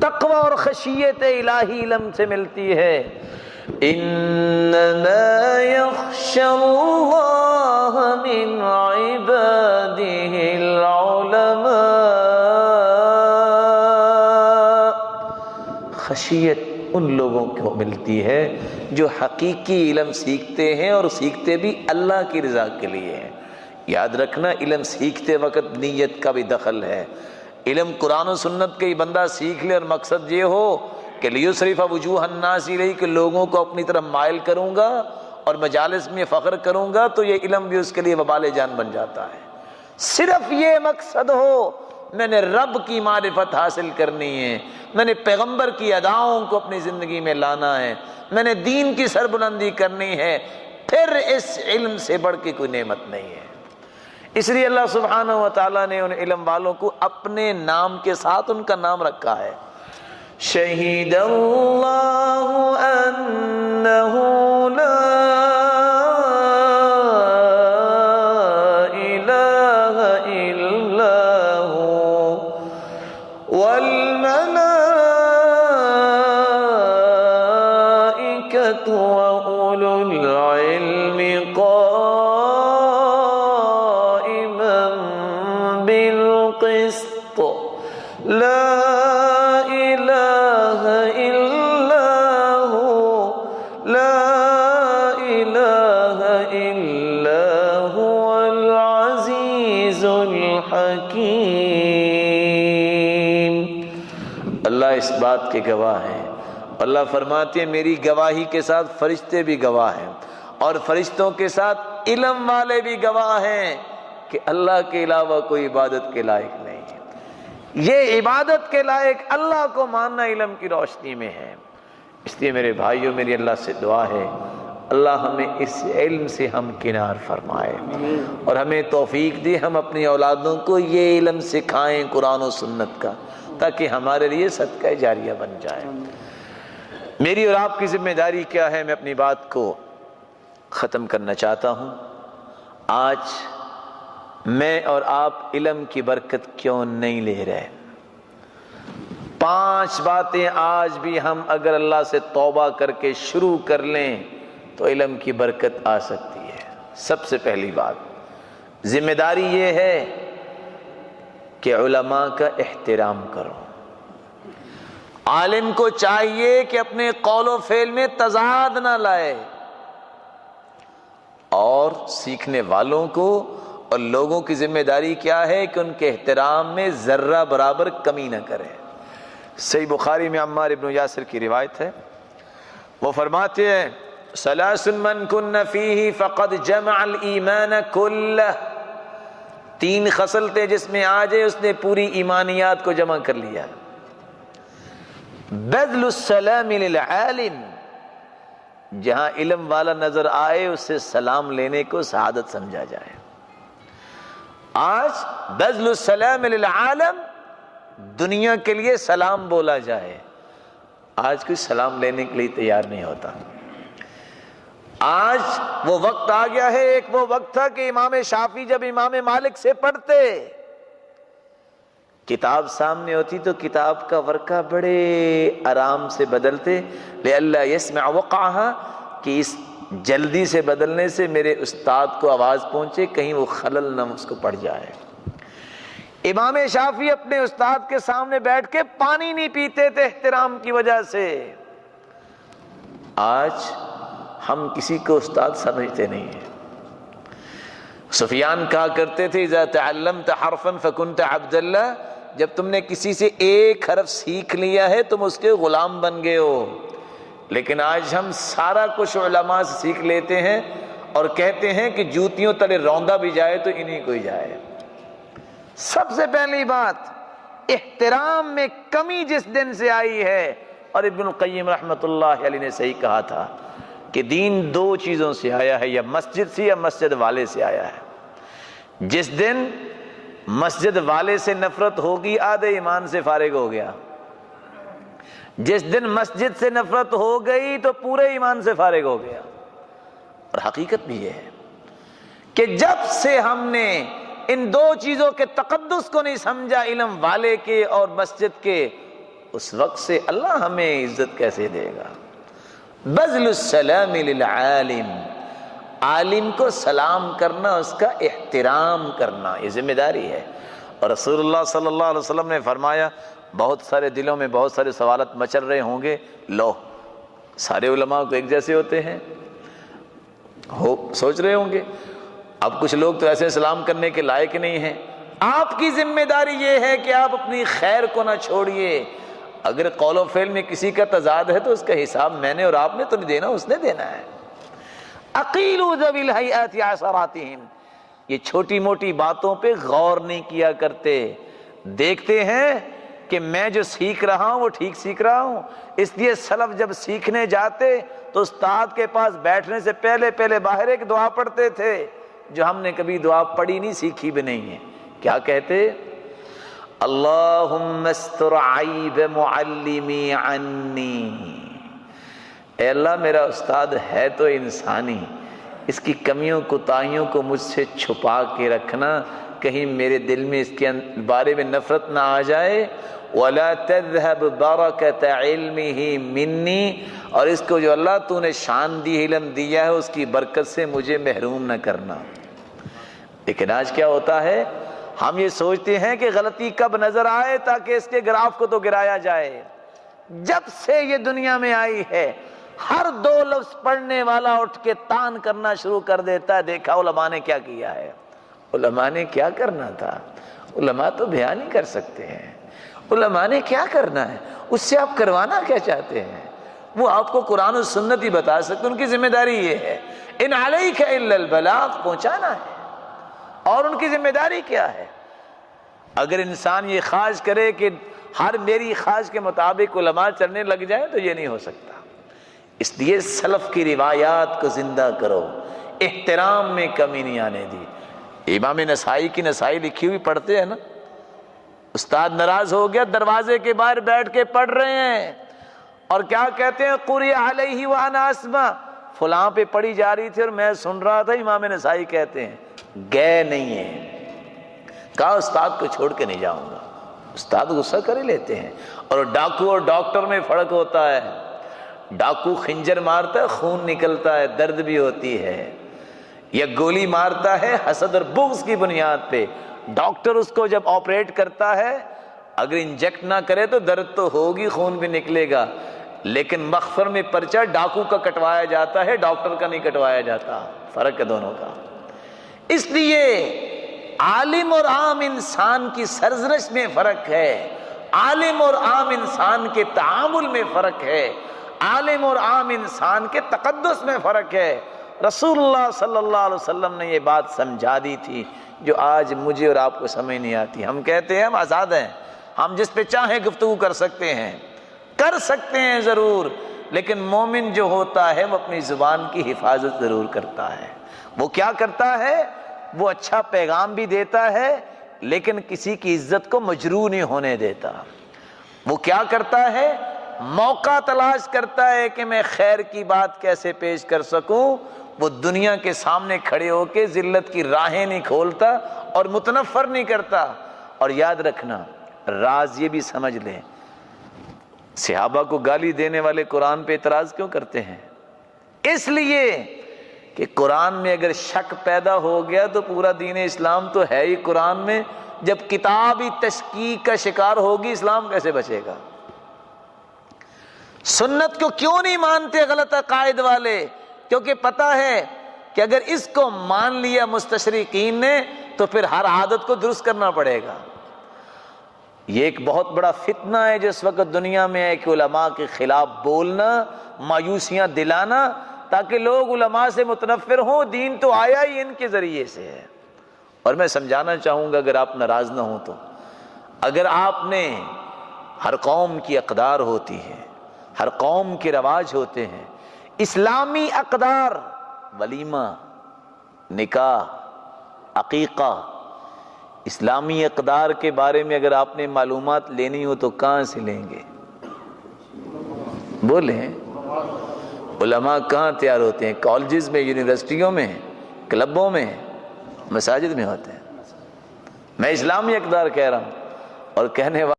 تقوی اور خشیت الہی علم سے ملتی ہے۔ انما یخشی اللہ من عباده العلماء، خشیت ان لوگوں کو ملتی ہے جو حقیقی علم سیکھتے ہیں اور سیکھتے بھی اللہ کی رضا کے لیے ہیں۔ یاد رکھنا علم سیکھتے وقت نیت کا بھی دخل ہے۔ علم قرآن و سنت کے بندہ سیکھ لے اور مقصد یہ ہو کہ لیصرف وجوہ الناس الیہ، کہ لوگوں کو اپنی طرف مائل کروں گا اور مجالس میں فخر کروں گا، تو یہ علم بھی اس کے لیے وبال جان بن جاتا ہے۔ صرف یہ مقصد ہو میں نے رب کی معرفت حاصل کرنی ہے، میں نے پیغمبر کی اداؤں کو اپنی زندگی میں لانا ہے، میں نے دین کی سربلندی کرنی ہے، پھر اس علم سے بڑھ کے کوئی نعمت نہیں ہے۔ اس لیے اللہ سبحانہ و تعالیٰ نے ان علم والوں کو اپنے نام کے ساتھ ان کا نام رکھا ہے۔ شہید اللہ انہ لا الہ الا ہو والملائکۃ وأولو العلم بالقسط لا الہ الا ہو لا الہ الا هو العزیز الحکیم۔ اللہ اس بات کے گواہ ہیں، اللہ فرماتے ہیں میری گواہی کے ساتھ فرشتے بھی گواہ ہیں، اور فرشتوں کے ساتھ علم والے بھی گواہ ہیں کہ اللہ کے علاوہ کوئی عبادت کے لائق نہیں ہے۔ یہ عبادت کے لائق اللہ کو ماننا علم کی روشنی میں ہے۔ اس لیے میرے بھائیوں میری اللہ سے دعا ہے اللہ ہمیں اس علم سے ہمکنار فرمائے اور ہمیں توفیق دے ہم اپنی اولادوں کو یہ علم سکھائیں قرآن و سنت کا، تاکہ ہمارے لیے صدقہ جاریہ بن جائے۔ میری اور آپ کی ذمہ داری کیا ہے؟ میں اپنی بات کو ختم کرنا چاہتا ہوں۔ آج میں اور آپ علم کی برکت کیوں نہیں لے رہے؟ 5 باتیں آج بھی ہم اگر اللہ سے توبہ کر کے شروع کر لیں تو علم کی برکت آ سکتی ہے۔ سب سے پہلی بات، ذمہ داری یہ ہے کہ علماء کا احترام کرو۔ عالم کو چاہیے کہ اپنے قول و فعل میں تضاد نہ لائے، اور سیکھنے والوں کو اور لوگوں کی ذمہ داری کیا ہے کہ ان کے احترام میں ذرہ برابر کمی نہ کرے۔ صحیح بخاری میں عمار ابن یاسر کی روایت ہے، وہ فرماتے ہیں ثلاث من کن فیہ فقد جمع الایمان کلہ، 3 خصلتیں جس میں آ جائے اس نے پوری ایمانیات کو جمع کر لیا۔ بذل السلام للعالم، جہاں علم والا نظر آئے اس سے سلام لینے کو سعادت سمجھا جائے۔ آج بذل السلام للعالم، دنیا کے لیے سلام بولا جائے، آج کوئی سلام لینے کے لیے تیار نہیں ہوتا۔ آج وہ وقت آ گیا ہے، ایک وہ وقت تھا کہ امام شافعی جب امام مالک سے پڑھتے، کتاب سامنے ہوتی تو کتاب کا ورقہ بڑے آرام سے بدلتے، لئلا یسمع وقعها، کہ اس جلدی سے بدلنے سے میرے استاد کو آواز پہنچے، کہیں وہ خلل نہ اس کو پڑ جائے۔ امام شافعی اپنے استاد کے سامنے بیٹھ کے پانی نہیں پیتے تھے احترام کی وجہ سے۔ آج ہم کسی کو استاد سمجھتے نہیں ہیں۔ سفیان کہا کرتے تھے اذا تعلمت حرفا فکنت عبد اللہ، جب تم نے کسی سے ایک حرف سیکھ لیا ہے تم اس کے غلام بن گئے ہو۔ لیکن آج ہم سارا کچھ علماء سے سیکھ لیتے ہیں اور کہتے ہیں کہ جوتیوں تلے روندا بھی جائے تو انہیں کوئی جائے۔ سب سے پہلی بات، احترام میں کمی جس دن سے آئی ہے، اور ابن القیم رحمۃ اللہ علیہ نے صحیح کہا تھا کہ دین 2 چیزوں سے آیا ہے، یا مسجد سے یا مسجد والے سے آیا ہے۔ جس دن مسجد والے سے نفرت ہوگی آدھے ایمان سے فارغ ہو گیا، جس دن مسجد سے نفرت ہو گئی تو پورے ایمان سے فارغ ہو گیا۔ اور حقیقت بھی یہ ہے کہ جب سے ہم نے ان 2 چیزوں کے تقدس کو نہیں سمجھا، علم والے کے اور مسجد کے، اس وقت سے اللہ ہمیں عزت کیسے دے گا؟ بذل السلام للعالم، عالم کو سلام کرنا، اس کا احترام کرنا، یہ ذمہ داری ہے۔ اور رسول اللہ صلی اللہ علیہ وسلم نے فرمایا، بہت سارے دلوں میں بہت سارے سوالات مچل رہے ہوں گے، لو سارے علماء کو ایک جیسے ہوتے ہیں، سوچ رہے ہوں گے اب کچھ لوگ تو ایسے سلام کرنے کے لائق نہیں ہیں۔ آپ کی ذمہ داری یہ ہے کہ آپ اپنی خیر کو نہ چھوڑیے۔ اگر قول و فعل میں کسی کا تضاد ہے تو اس کا حساب میں نے اور آپ نے تو نہیں دینا، اس نے دینا ہے۔ اقیلوا ذوی الہیئات عثراتہم، یہ چھوٹی موٹی باتوں پہ غور نہیں کیا کرتے، دیکھتے ہیں کہ میں جو سیکھ رہا ہوں وہ ٹھیک سیکھ رہا ہوں۔ اس لیے سلف جب سیکھنے جاتے تو استاد کے پاس بیٹھنے سے پہلے باہر ایک دعا پڑھتے تھے جو ہم نے کبھی دعا پڑھی نہیں، سیکھی بھی نہیں ہے۔ کیا کہتے؟ اللہم استر عیب معلمی عنی، اے اللہ میرا استاد ہے تو انسانی، اس کی کمیوں کوتاہیوں کو مجھ سے چھپا کے رکھنا، کہیں میرے دل میں اس کے بارے میں نفرت نہ آ جائے۔ وَلَا تَذْهَبْ بَرَكَةَ عِلْمِهِ مِنِّي، اور اس کو جو اللہ تو نے شان دی علم دیا ہے اس کی برکت سے مجھے محروم نہ کرنا۔ لیکن آج کیا ہوتا ہے، ہم یہ سوچتے ہیں کہ غلطی کب نظر آئے تاکہ اس کے گراف کو تو گرایا جائے۔ جب سے یہ دنیا میں آئی ہے ہر 2 لفظ پڑھنے والا اٹھ کے تان کرنا شروع کر دیتا ہے، دیکھا علماء نے کیا کیا ہے۔ علماء نے کیا کرنا تھا؟ علماء تو بیان ہی کر سکتے ہیں۔ علماء نے کیا کرنا ہے، اس سے آپ کروانا کیا چاہتے ہیں؟ وہ آپ کو قرآن و سنت ہی بتا سکتے، ان کی ذمہ داری یہ ہے، ان علیک الا البلاغ، پہنچانا ہے۔ اور ان کی ذمہ داری کیا ہے؟ اگر انسان یہ خواہش کرے کہ ہر میری خواہش کے مطابق علماء چلنے لگ جائیں تو یہ نہیں ہو سکتا۔ اس لیے سلف کی روایات کو زندہ کرو، احترام میں کمی نہیں آنے دی۔ امام نسائی کی نسائی لکھی ہوئی پڑھتے ہیں نا، استاد ناراض ہو گیا، دروازے کے باہر بیٹھ کے پڑھ رہے ہیں اور کیا کہتے ہیں، قُرِئَ عَلَيْهِ وَأَنَا أَسْمَعُ، فلاں پہ پڑھی جا رہی تھی اور میں سن رہا تھا۔ امام نسائی کہتے ہیں گئے نہیں ہیں، کہا استاد کو چھوڑ کے نہیں جاؤں گا۔ استاد غصہ کر ہی لیتے ہیں۔ اور ڈاکو اور ڈاکٹر میں فرق ہوتا ہے، ڈاکو خنجر مارتا ہے، خون نکلتا ہے، درد بھی ہوتی ہے، یا گولی مارتا ہے حسد اور بغض کی بنیاد پہ۔ ڈاکٹر اس کو جب آپریٹ کرتا ہے اگر انجیکٹ نہ کرے تو درد تو ہوگی، خون بھی نکلے گا، لیکن مخفر میں پرچہ ڈاکو کا کٹوایا جاتا ہے، ڈاکٹر کا نہیں کٹوایا جاتا۔ فرق ہے دونوں کا۔ اس لیے عالم اور عام انسان کی سرزنش میں فرق ہے، عالم اور عام انسان کے تعامل میں فرق ہے، عالم اور عام انسان کے تقدس میں فرق ہے۔ رسول اللہ صلی اللہ علیہ وسلم نے یہ بات سمجھا دی تھی جو آج مجھے اور آپ کو سمجھ نہیں آتی۔ ہم کہتے ہیں ہم آزاد ہیں، ہم جس پہ چاہیں گفتگو کر سکتے ہیں ضرور، لیکن مومن جو ہوتا ہے وہ اپنی زبان کی حفاظت ضرور کرتا ہے۔ وہ کیا کرتا ہے؟ وہ اچھا پیغام بھی دیتا ہے لیکن کسی کی عزت کو مجروح نہیں ہونے دیتا۔ وہ کیا کرتا ہے؟ موقع تلاش کرتا ہے کہ میں خیر کی بات کیسے پیش کر سکوں۔ وہ دنیا کے سامنے کھڑے ہو کے ذلت کی راہیں نہیں کھولتا اور متنفر نہیں کرتا۔ اور یاد رکھنا، راز یہ بھی سمجھ لیں، صحابہ کو گالی دینے والے قرآن پہ اعتراض کیوں کرتے ہیں؟ اس لیے کہ قرآن میں اگر شک پیدا ہو گیا تو پورا دین اسلام تو ہے ہی قرآن میں، جب کتاب ہی تشکیک کا شکار ہوگی اسلام کیسے بچے گا؟ سنت کو کیوں نہیں مانتے غلط عقائد والے؟ کیونکہ پتہ ہے کہ اگر اس کو مان لیا مستشرقین نے تو پھر ہر عادت کو درست کرنا پڑے گا۔ یہ ایک بہت بڑا فتنہ ہے جس وقت دنیا میں ہے کہ علماء کے خلاف بولنا، مایوسیاں دلانا تاکہ لوگ علماء سے متنفر ہوں۔ دین تو آیا ہی ان کے ذریعے سے ہے۔ اور میں سمجھانا چاہوں گا، اگر آپ ناراض نہ ہوں تو، اگر آپ نے، ہر قوم کی اقدار ہوتی ہے، ہر قوم کے رواج ہوتے ہیں، اسلامی اقدار، ولیمہ، نکاح، عقیقہ، اسلامی اقدار کے بارے میں اگر آپ نے معلومات لینی ہو تو کہاں سے لیں گے؟ بولیں، علماء کہاں تیار ہوتے ہیں؟ کالجز میں، یونیورسٹیوں میں، کلبوں میں، مساجد میں ہوتے ہیں۔ میں اسلامی اقدار کہہ رہا ہوں اور کہنے والا